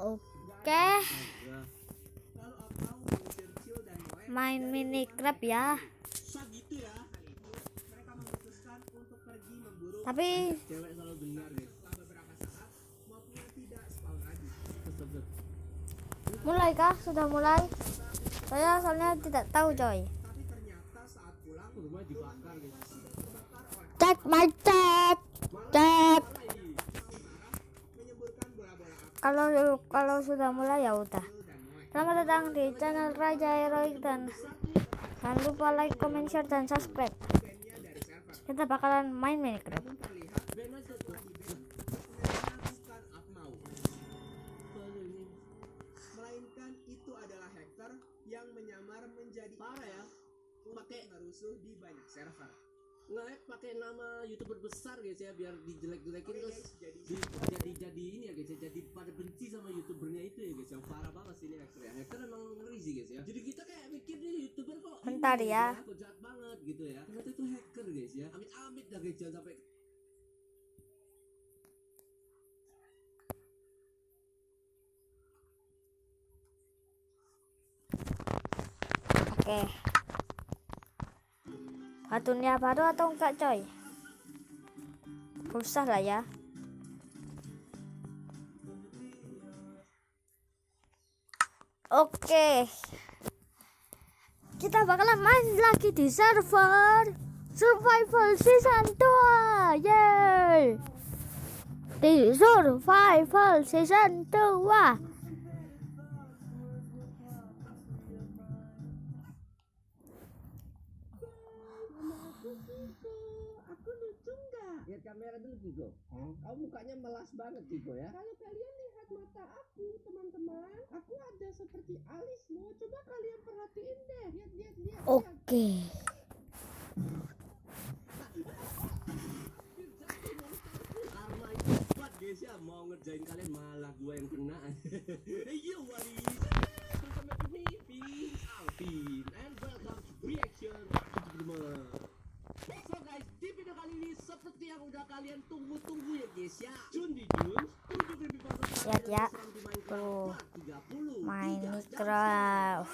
Oke, main Minecraft ya. Tapi mulai kah? Sudah mulai? Saya soalnya tidak tahu coy. Cek my chat. Cek. Kalau sudah mulai ya udah. Selamat datang di channel Raja Heroik dan jangan lupa like, comment, share dan subscribe. Kita bakalan main Minecraft. Melainkan itu adalah hacker yang menyamar menjadi parah ya, pakai merusuh di banyak server. nge-hack pakai nama YouTuber besar guys ya, biar dijelek-jelekin terus jadi ini ya guys ya, jadi pada benci sama YouTubernya itu ya guys, yang parah banget sih ini hacker ya. Hacker emang ngeri sih guys ya. Jadi kita kayak mikir nih YouTuber kok Bentar ini, ya. kok jahat banget gitu ya. Ternyata itu hacker guys ya. Amit-amit dah guys, jangan sampai Oke. Dunia baru atau enggak coy? Usah lah ya. Oke. Kita bakalan main lagi di server Survival Season 2. Yeay. Di Survival Season 2. aku lucu nggak? Lihat kamera dulu Kiko. Kamu mukanya melas banget Kiko ya. Kalau kalian lihat mata aku, teman-teman, aku ada seperti alis loh. Coba kalian perhatiin deh. Lihat. Oke. Karma itu kuat guys ya, mau ngerjain kalian malah gua yang kena. Yo waris. Bersama kami Alvin and welcome to reaction. So guys, di video kali ini seperti yang udah kalian tunggu-tunggu ya guys ya. Jun untuk lebih bagus Lihat ya. di Tuh. Minecraft 30. Minecraft.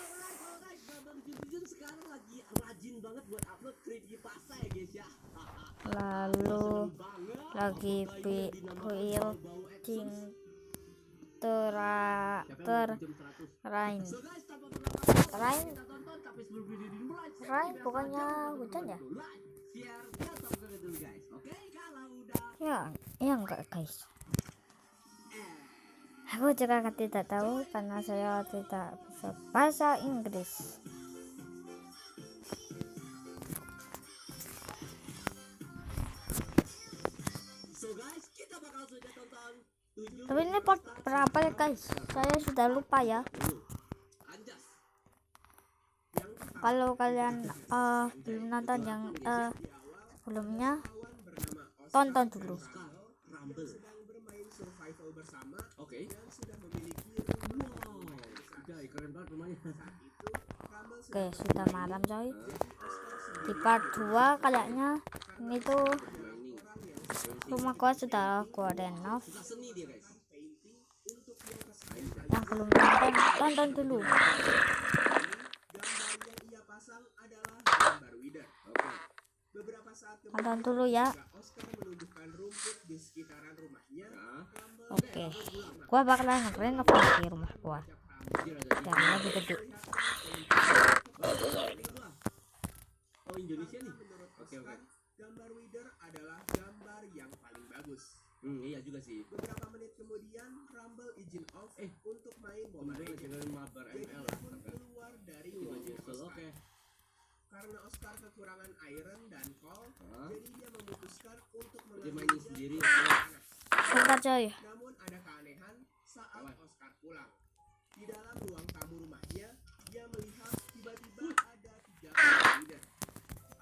Jun sekarang lagi rajin banget buat upload creepypasta ya guys ya. Lalu lagi building terrain. So guys, tanpa berlama-lama kita tonton, tapi sebelum video ini mulai, Terrain bukannya hujan ya? share dan subscribe dulu guys. Oke, kalau udah Ya enggak guys. Aku juga tidak tahu karena saya tidak bisa bahasa Inggris. So guys, kita bakal sudah tonton 7 Tapi ini part berapa ya guys? Saya sudah lupa ya. Anjas. Kalau kalian belum nonton yang sebelumnya, tonton dulu. Rumble. Sedang bermain survival bersama Oke. dan sudah memiliki Wow. Guys, keren banget rumahnya. Rumble Oke, sudah malam coy. Di part 2 kayaknya ini tuh rumah gua sudah gua renov. Suka seni dia guys. painting untuk yang kesulitan. Yang belum nonton, tonton dulu. Gambar yang ia pasang adalah gambar Wither. Oke. Beberapa saat Tonton dulu ya. Oscar menunjukkan rumput di sekitaran rumahnya. Nah, Rumble Oke, gua bakalan ngerenov di rumah gua. dia ada di Yang lebih gede. Oh, Indonesia nih. menurut Oke, Oscar, oke. gambar Wither adalah gambar yang paling bagus. Iya juga sih. Beberapa menit kemudian, Rumble izin off untuk main Mobile Kemarin Legends. channel Mabar Jadi ML. dia pun keluar dari ruangan Oscar. Oke. Karena Oscar kekurangan iron dan coal, Hah? jadi dia memutuskan untuk Dia mainin mengambilnya sendiri. ke panas. Bentar coy. Namun ada keanehan saat Oscar pulang. Di dalam ruang tamu rumahnya, dia melihat tiba-tiba ada 3 leader.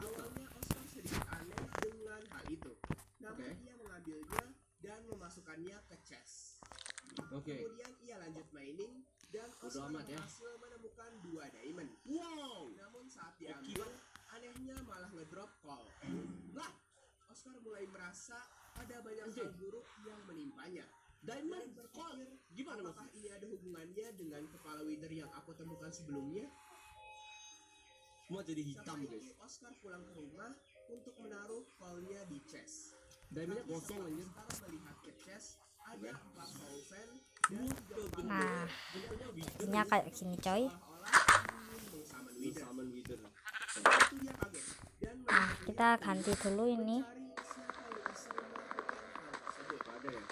Awalnya Oscar sedikit aneh dengan hal itu. Namun Oke. ia mengambilnya dan memasukkannya ke chest. Oke. Kemudian ia lanjut mining dan Oscar amat ya. berhasil menemukan 2 diamond. Wow. Namun saat diambil, anehnya malah ngedrop coal. Lah, Oscar mulai merasa ada banyak hal buruk yang menimpanya. Diamond Colt. Gimana mas? Apakah ini ada hubungannya dengan kepala wither yang aku temukan sebelumnya? Semua jadi hitam Setelah guys. itu Oscar pulang ke rumah untuk menaruh kolnya di chest. Diamondnya Tapi kosong setelah anjir. Oscar melihat ke chest, ada 4 soul sand dan Bukan 3 kepala Nah, bentuknya wither. ini kayak gini coy. seolah-olah ingin mengsummon wither. Summon wither. Itu dia kaget dan Nah, kita ganti dulu ini. mencari siapa yang bisa melakukan hal tersebut. Ada ya?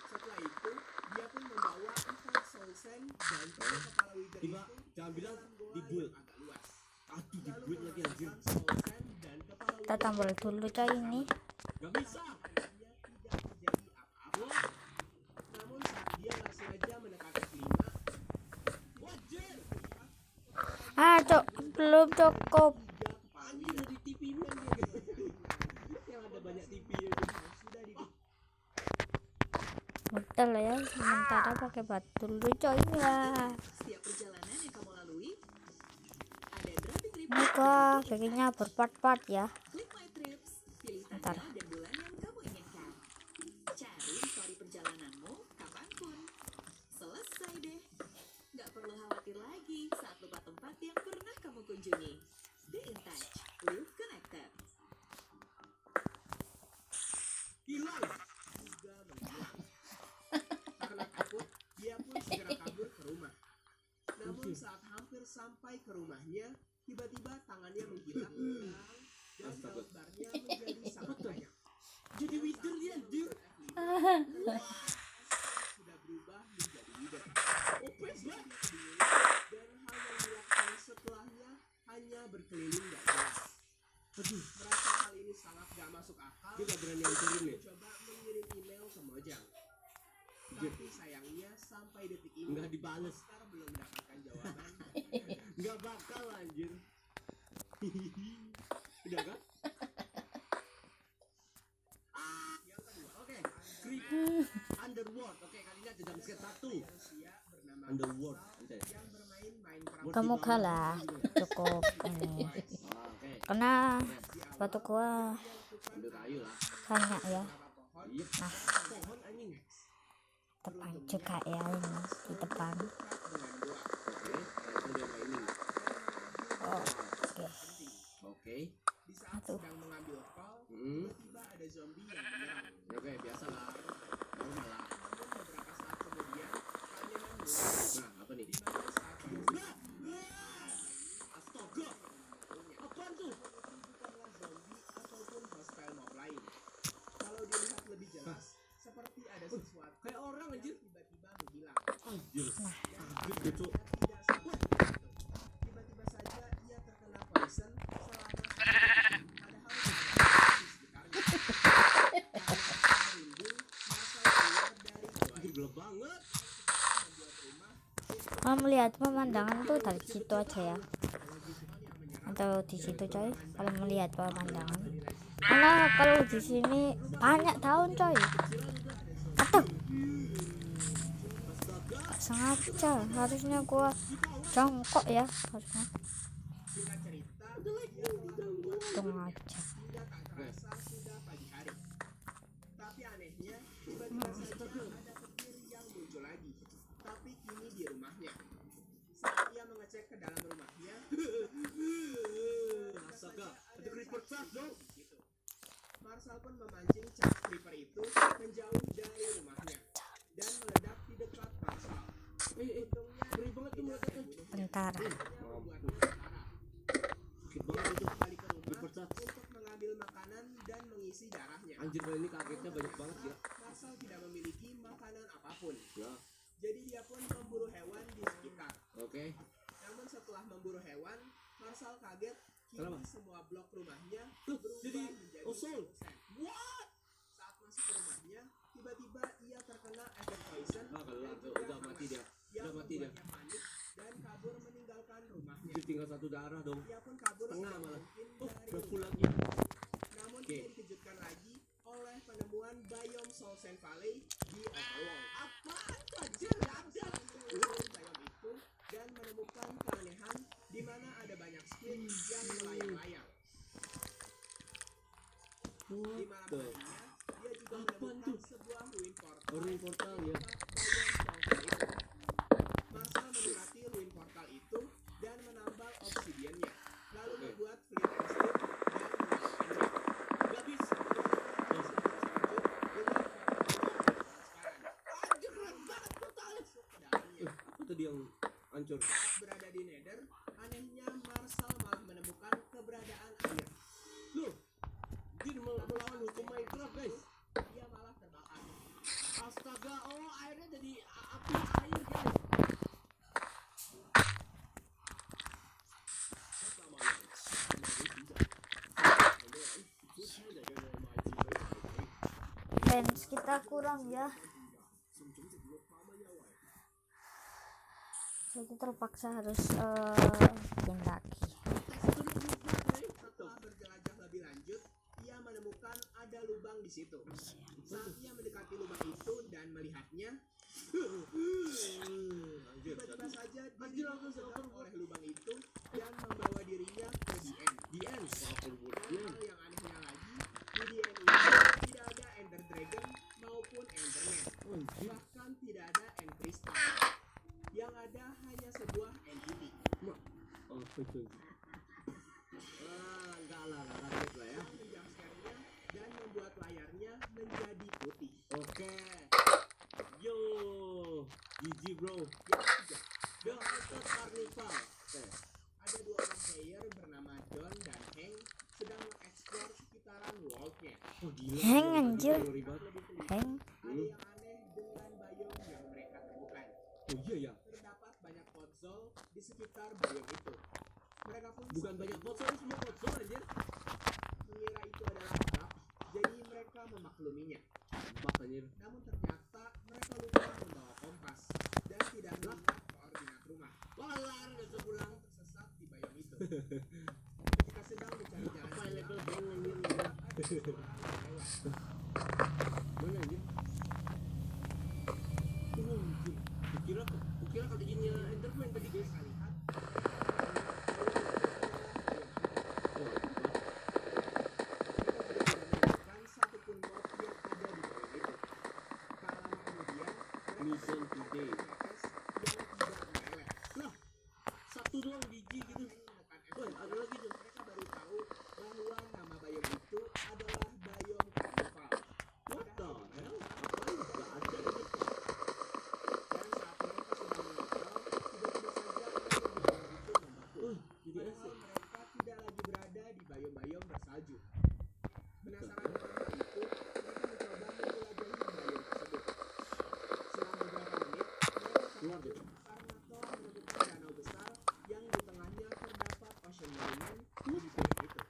Setelah itu, dia pun membawa 4 soul sand dan 3 kepala wither Tiba, itu jangan bilang dalam goa di yang build. agak luas. Aduh di Lalu build lagi anjir. memasukkan soul sand dan kepala Kita wither tombol dulu coy ini. Gak bisa. akhirnya tidak terjadi apa-apa. Namun saat dia nggak sengaja mendekati telinga, Wajir. Cok, belum cukup. 3 kepala Anjir wither dari TV man dia gitu. Yang ada banyak TV ya. sudah di Betul ya, sementara pakai batu dulu coy ya. Setiap perjalanan yang kamu lalui, ada driving Ini report. gua bikinnya berpart-part ya. Klik My Trips, pilih Bentar. tanggal dan bulan yang kamu inginkan. Cari story perjalananmu kapanpun. Selesai deh. Nggak perlu khawatir lagi saat lupa tempat yang pernah kamu kunjungi. Stay in touch, live connected. Hilang. juga menghilang. Karena takut, dia pun segera kabur ke rumah. Namun saat hampir sampai ke rumahnya, tiba-tiba tangannya menghilang dan Astaga. health bar-nya menjadi sangat banyak. Jadi wither dia anjir. Sudah berubah menjadi wither. OP banget. Dan hal yang dilakukan setelahnya hanya berkeliling gak jelas. Aduh. Merasa hal ini sangat gak masuk akal, Dia gak berani hancurin ya. coba mengirim email ke Mojang. Tapi sayangnya sampai detik ini Nggak dibales. Oscar belum mendapatkan jawaban. Gak bakal anjir. Udah kan? Yang kedua, Oke. Creep Underworld. Oke kali ini ada jumpscare 1. manusia bernama Underworld. Marcel Anjay. yang bermain Minecraft. Semoga lah cukup ini. Oke. Karena batu gua Ambil kayu lah. banyak ya. Pohon Iya. Nah. Pohon anjing. Depan juga ya ini di depan. dengan doa. Oke. Itu dia mining. Oh, oke. Oke. Di saat Aduh. sedang mengambil kol, Hmm. tiba-tiba ada zombie yang menyerang. Oke biasa lah. Normal lah. Namun beberapa saat kemudian, keanehan muncul. Nah apa nih? Di mana saat dia Astaga. Apaan tuh? bukanlah zombie ataupun hostile mob lain. Kalau dilihat lebih jelas, seperti ada sesuatu Kayak orang anjir. tiba-tiba menghilang. Anjir. Anjir gitu. Tidak sampai di situ. Tiba-tiba saja ia terkena poison selama padahal di sekitarnya. Karena merinding, Marcel keluar dari goa Anjir gelap banget. membuat rumah Kalau melihat pemandangan tuh dari situ aja ya. Atau di situ coy. Kalau melihat pemandangan. Karena kalau di sini banyak daun coy. Aduh. Sengaja harusnya gua jongkok ya harusnya. singkat cerita Untung aja. hingga tak terasa sudah pagi hari. Tapi anehnya, tiba-tiba saja ada petir yang muncul lagi. Tapi kini di rumahnya. Saat ia mengecek ke dalam rumahnya, Astaga. Ada creeper trap dong. gitu. Marcel pun memancing Chuck Creeper itu menjauh dari rumahnya dan meledak di dekat Marcel. Untungnya Ngeri banget tuh meledaknya. Bentar. membuat Marcel marah. Sakit banget itu. Kembali ke rumah Creeper trap. untuk mengambil makanan dan mengisi darahnya. Anjir kali ini kagetnya banyak banget ya. Marcel tidak memiliki makanan apapun. Ya. Jadi dia pun memburu hewan di sekitar. Oke. Namun setelah memburu hewan, Marcel kaget kini Kenapa? semua blok rumahnya Tuh, berubah jadi menjadi osol. frozen. What? Saat masuk ke rumahnya, tiba-tiba ia terkena efek poison Ah kelar tuh. Udah mati dia. yang Udah mati dia. membuatnya panik dan kabur meninggalkan rumahnya. Anjir tinggal satu darah dong. Dia pun kabur Setengah secepat malah. mungkin Oh dari udah full rumah. lagi. Namun Oke. dia dikejutkan lagi oleh penemuan biome Soul Sand Valley di Overworld. Apaan tuh anjir? Gak ada. Menelusuri biome itu dan menemukan keanehan di mana ada banyak squid yang melayang-layang. Di What malam the? harinya, dia juga Apaan menemukan tuh? sebuah ruin portal Ruin portal. dia yang hancur. Saat berada di Nether, anehnya Marshall malah menemukan keberadaan air. Loh, Jin melawan hukum Minecraft guys. Ia malah terbakar. Astaga, oh airnya jadi api air guys. Fans kita kurang ya, jadi terpaksa harus bikin lagi. Setelah berjelajah lebih lanjut, ia menemukan ada lubang di situ. Saat ia mendekati lubang itu dan melihatnya, tiba-tiba saja dia diserang oleh lubang itu dan membawa dirinya ke The End. Hal yang anehnya lagi, di The End ini tidak ada Ender Dragon maupun Enderman. Bahkan tidak ada End Crystal. Yang ada hanya sebuah entity. Oh, betul. Enggak lah, kaget lah ya. Yang menjamskernya dan membuat layarnya menjadi putih. Oke. Yo, GG bro. Yang ketiga, The Haunted Carnival. Oke. ada dua orang player bernama John dan Hank sedang mengeksplor sekitaran world-nya. Oh gila. Heng, anjir. Ribet. Heng, Ada yang aneh dengan biome yang mereka temukan. Oh iya ya. Terdapat banyak podzol di sekitar biome itu. Mereka pun Bukan banyak potsol, semua potsol anjir. mengira itu adalah bug, jadi mereka memakluminya. Bak anjir. Namun ternyata mereka lupa membawa kompas dan tidak melihat koordinat rumah. Walar gak bisa pulang. Tersesat di biome itu. Ketika sedang mencari jalan Apa pulang, level bang anjir? ada seorang yang lewat. Mana anjir? Oh anjir. Kukira kalau jinnya Enderman tadi guys. Mereka lihat Oh, bukan satupun mob yang ada di biome itu. Tak lama kemudian, mereka Mission today. menetes yang tidak meleleh. Lah, satu doang biji gitu. Menekan F2, Woi, ada lagi tuh. mereka baru tahu bahwa nama biome itu adalah biome Carnival. What the hell? Apaan? Gak ada gitu. Dan saat mereka sedang mengobrol, tiba-tiba saja ada di biome itu membeku. Jadi Padahal asik. mereka tidak lagi berada di biome-biome bersalju. Penasaran dengan hal itu, mereka mencoba menjelajahi biome tersebut. Selang beberapa menit, mereka Keluar terkejut deh. karena telah menemukan danau besar yang di tengahnya terdapat Ocean Monument di biome itu.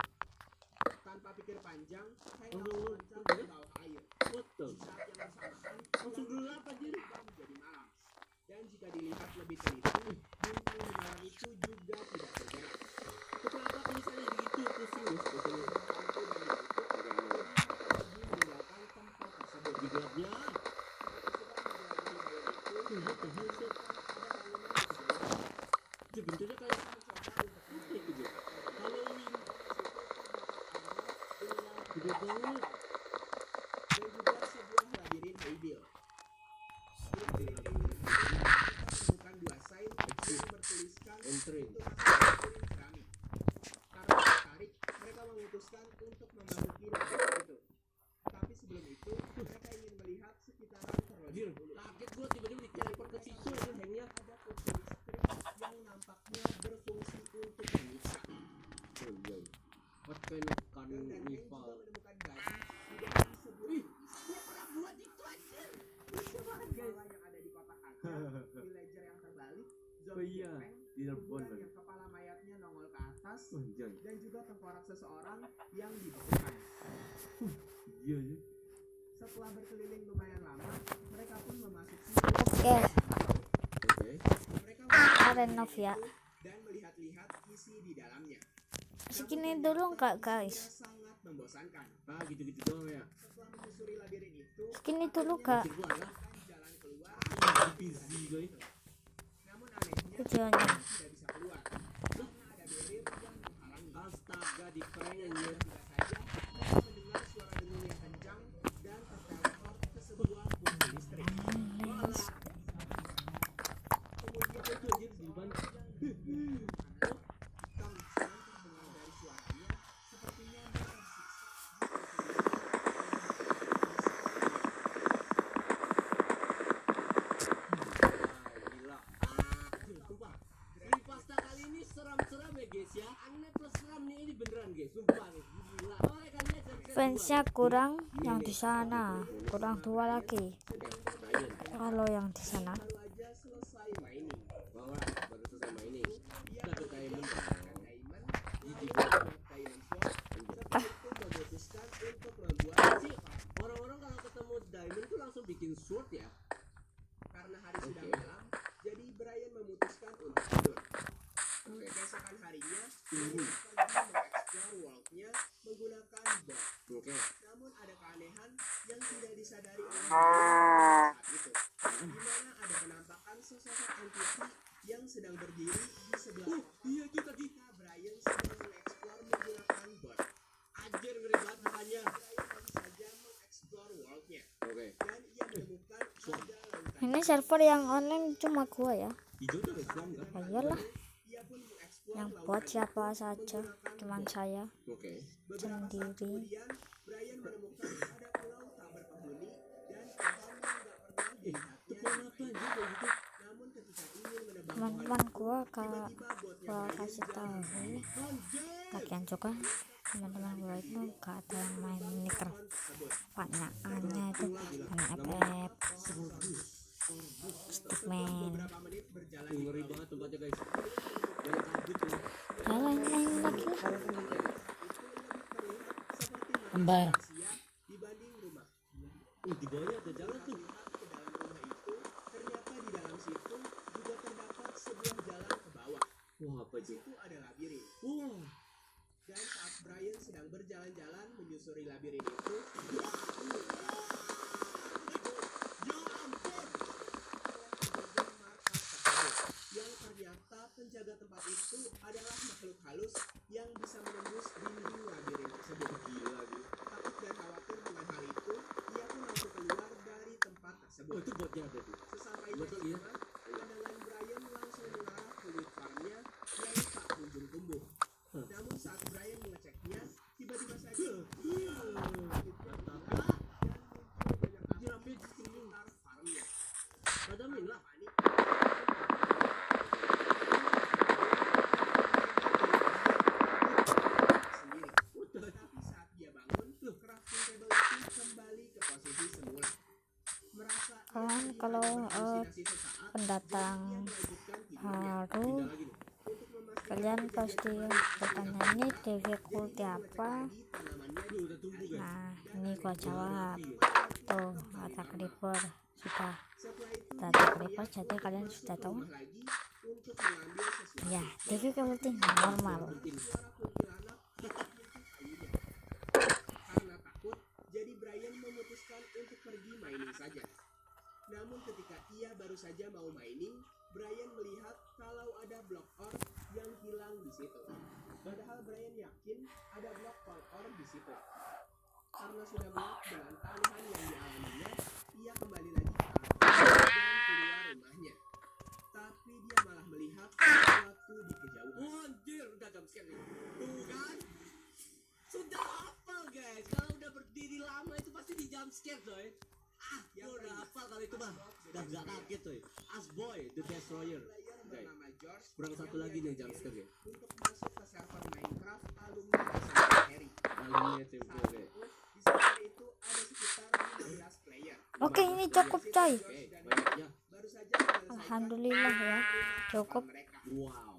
Tanpa pikir panjang, Hank langsung loncat ke bawah air. What the? Di saat yang bersamaan, Langsung gelap anjir. berubah menjadi malam. Dan jika dilihat lebih teliti, bintang di malam itu juga tidak bergerak. Kenapa tulisannya begitu? Pusing guys. Pokoknya. Lampu dan ditutup, jadi mereka pergi meninggalkan tempat tersebut. Di gelapnya. Mereka sedang menjelajahi biome itu, What the hell shit? ada bangunan di sebelah. Itu bentuknya kayak Mencoba untuk apa itu guys? Halloween. dengan Gede banget. dan juga sebuah labirin Haybil. Di labirin Haybil itu, mereka menemukan dua sign yang bertuliskan Entry. untuk masuk labirin keramik. Karena tertarik, mereka memutuskan untuk memasuki labirin itu. Tapi sebelum itu, mereka ingin melihat sekitaran terlebih Anjir, dahulu. kaget gua tiba-tiba diteleport ke situ aja hangnya. Ada kunci listrik yang nampaknya berfungsi untuk menyiksa. Oh iya. What kind of Dan Hank juga carnival? menemukan bayi di dalam sebuah Gua pernah buat itu anjir. lucu banget guys yang ada di kotak kaca, villager yang terbalik, Oh zombie iya, gepeng, Leaderboard kuburan lagi. yang kepala mayatnya nongol ke atas, Oh iya. dan juga tengkorak seseorang yang dibekukan. Iya aja. Setelah berkeliling lumayan lama, mereka pun memasuki oke, Oke. mereka memasuki keren Nov ya. itu dan melihat-lihat isi di dalamnya. Segini dulu nggak Isinya guys? sangat membosankan. Ah gitu-gitu doang ya. Setelah menyusuri labirin itu, Segini dulu akhirnya kak Anjir gua lah. menemukan jalan keluar. Busy guys. Namun anehnya, tujuannya. tidak bisa keluar karena ada barrier yang menghalangi. Astaga di prank anjir. Tiba saja mereka mendengar suara dengung yang kencang dan terteleport ke sebuah kunci listrik. Kemudian Itu anjir di depan. hitam yang terdengar dari suaranya sepertinya mereka disiksa. Ah, gila. fansnya kurang yang di sana, kurang 2 lagi. Kalau yang di sana baru aja selesai mining. baru selesai mining. Dapat diamond. Diamond, diamond sword, setelah itu memutuskan untuk membuat Sih, orang-orang kalau ketemu diamond tuh langsung bikin sword ya. karena hari sudah Oke. malam, jadi Brian memutuskan untuk tidur. Keesokan harinya, dia pergi mengeksplor world-nya menggunakan bot. Oke. Namun ada keanehan yang tidak disadari oleh Brian saat itu, di mana ada penampakan sesosok entity yang sedang berdiri di sebelah pohon. Iya itu tadi. Ketika Brian sedang mengeksplor menggunakan bot, Anjir ngeri banget mukanya. Brian baru saja mengeksplor world-nya Oke. dan ia menemukan ada lautan. ini server yang online cuma gua ya. Hijau tuh Islam kan? Ya iyalah, Ia pun mengeksplor yang lautan buat itu siapa saja, menggunakan cuman bot. saya Oke. Beberapa saat sendiri. kemudian, Brian menemukan ada pulau tak berpenghuni dan pohon yang nggak pernah dilihatnya. Pohon apa anjir kayak gitu? Namun ketika ingin menebang pohon Teman-teman gua tiba-tiba botnya gua Brian kasih tahu bagian juga, teman-teman gua itu gak ada yang main Minecraft, banyakannya itu main FF, Stickman, beberapa menit berjalan di Ngeri pulau banget tempatnya guys. Banyak kabut tuh. ya lain-lain lagi seperti kembar. manusia dibanding rumah. Di bawahnya ada jalan tuh. Lihat ke dalam rumah itu, ternyata di dalam situ juga terdapat sebuah jalan ke bawah. Wah apa Di itu? situ ada labirin. Wah. Dan saat Brian sedang berjalan-jalan menyusuri labirin itu, yang ternyata penjaga tempat itu adalah makhluk halus yang bisa menembus dinding labirin tersebut. Gila gitu. Takut dan khawatir dengan hal itu, ia pun langsung keluar dari tempat Oh tersebut. itu botnya ada tuh. Sesampainya Betul, di iya. rumah, pandangan Brian langsung mengarah ke wheat farmnya yang tak kunjung tumbuh. Namun saat Brian mengeceknya, tiba-tiba saja Jirafnya di sekitar farmnya. Padamin lah. Panik, sendiri. Tetapi saat dia bangun, crafting table itu kembali ke posisi semula. Merasa Kalian kalau halusinasi sesaat, pendatang melanjutkan tidurnya. baru, Pindah lagi nih. Untuk memastikan kalian pasti bertanya ini difficulty apa. tanamannya Aduh udah tumbuh guys. Nah ini gua jawab tuh, kata creeper sudah setelah itu kata creeper, jadi kalian sudah tahu lagi untuk mengambil sesuatu. ya. Difficulty normal. Suara kuntilanak di pintu kayunya. Karena takut, jadi Brian memutuskan untuk pergi mining saja. Namun ketika ia baru saja mau mining, Brian melihat kalau ada blok ore yang hilang di situ. Padahal Brian yakin ada blok ore di situ. Karena sudah muak dengan keanehan yang dialaminya, ia kembali lagi ke atas dan keluar rumahnya. Tapi dia malah melihat sesuatu di kejauhan. Wah, anjir udah jam scare nih. Tuh kan. Sudah hafal guys. Kalau udah berdiri lama itu pasti di jump scare coy. Gua udah hafal kalau itu mah. Udah gak kaget coy. Asboy the Destroyer. Player Oke. bernama George Kurang satu yang lagi nih dia jump scare ya. untuk masuk ke server Minecraft alumni SMP Harry. Alumni SMP Saat oke. itu, di server itu ada sekitar 15 player. Oke ini cukup coy, Oke, banyaknya. Baru saja menyelesaikan alhamdulillah ya, cukup. mereka. Wow.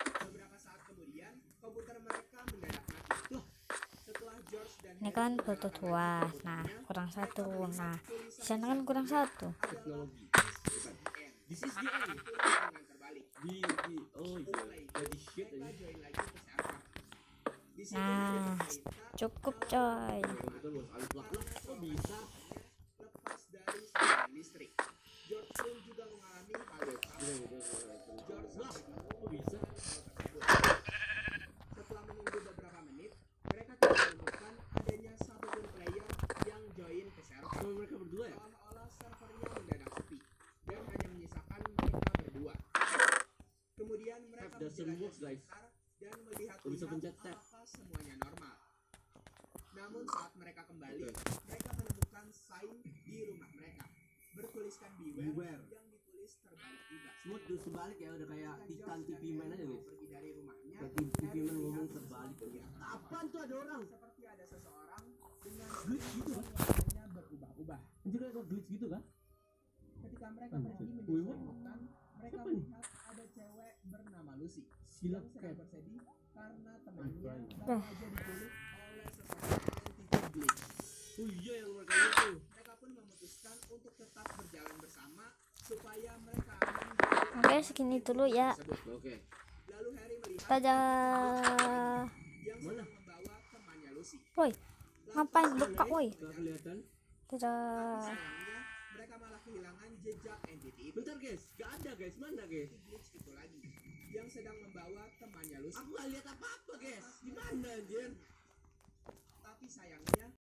Beberapa saat kemudian, komputer mereka mendadak mati. Setelah George dan Ini kan butuh 2, nah kurang 1, nah di sana kan kurang 1. Teknologi. Bukan. This is the end. dengan terbalik. Oh iya. Jadi shit Mereka aja. join lagi ke server. Di situ Nah cerita cukup coy. Komputer was unplug lah. Kok bisa? lepas dari sambungan listrik. George pun juga mengalami hal yang sama. George Lah, sampai bingung kok bisa? setelah menunggu beberapa menit, mereka tidak menemukan adanya satupun player yang join ke server. Cuma mereka berdua ya? Seolah-olah servernya mendadak sepi dan hanya menyisakan mereka berdua. Kemudian mereka Tab doesn't work, berjalan guys. sebentar dan melihat Kok bisa pencet tab? apakah semuanya normal. Namun saat mereka kembali, Oke. mereka menemukan sign di rumah mereka bertuliskan beware, Beware. yang ditulis terbalik juga. Smooth tuh sebalik ya, udah kayak Titan TV Man aja guys. Pergi dari rumahnya Kayak TV Man ngomong terbalik. Apaan tuh ada orang? seperti ada seseorang dengan glitch gitu kan? warnanya berubah-ubah. Anjir kayak glitch gitu kan? Ketika mereka Anjir. pergi Wih, menyusuri wah. hutan, mereka Siapa nih? melihat ada cewek bernama Lucy Silap yang sedang kayak bersedih karena temannya Right. baru aja diculik oleh seseorang entity glitch. oh iya yang mereka lihat tuh. Mereka pun memutuskan untuk tetap berjalan bersama supaya mereka aman Oke, segini dulu ya. Oke. Lalu Harry melihat Dadah. yang sedang membawa temannya Lucy. Woi, ngapain buka woi? Gak kelihatan. Dadah. Sayangnya mereka malah kehilangan jejak entity itu. Bentar guys, gak ada guys, mana guys? Glitch itu lagi yang sedang membawa temannya Lucy. Aku gak lihat apa-apa guys. Di mana anjir?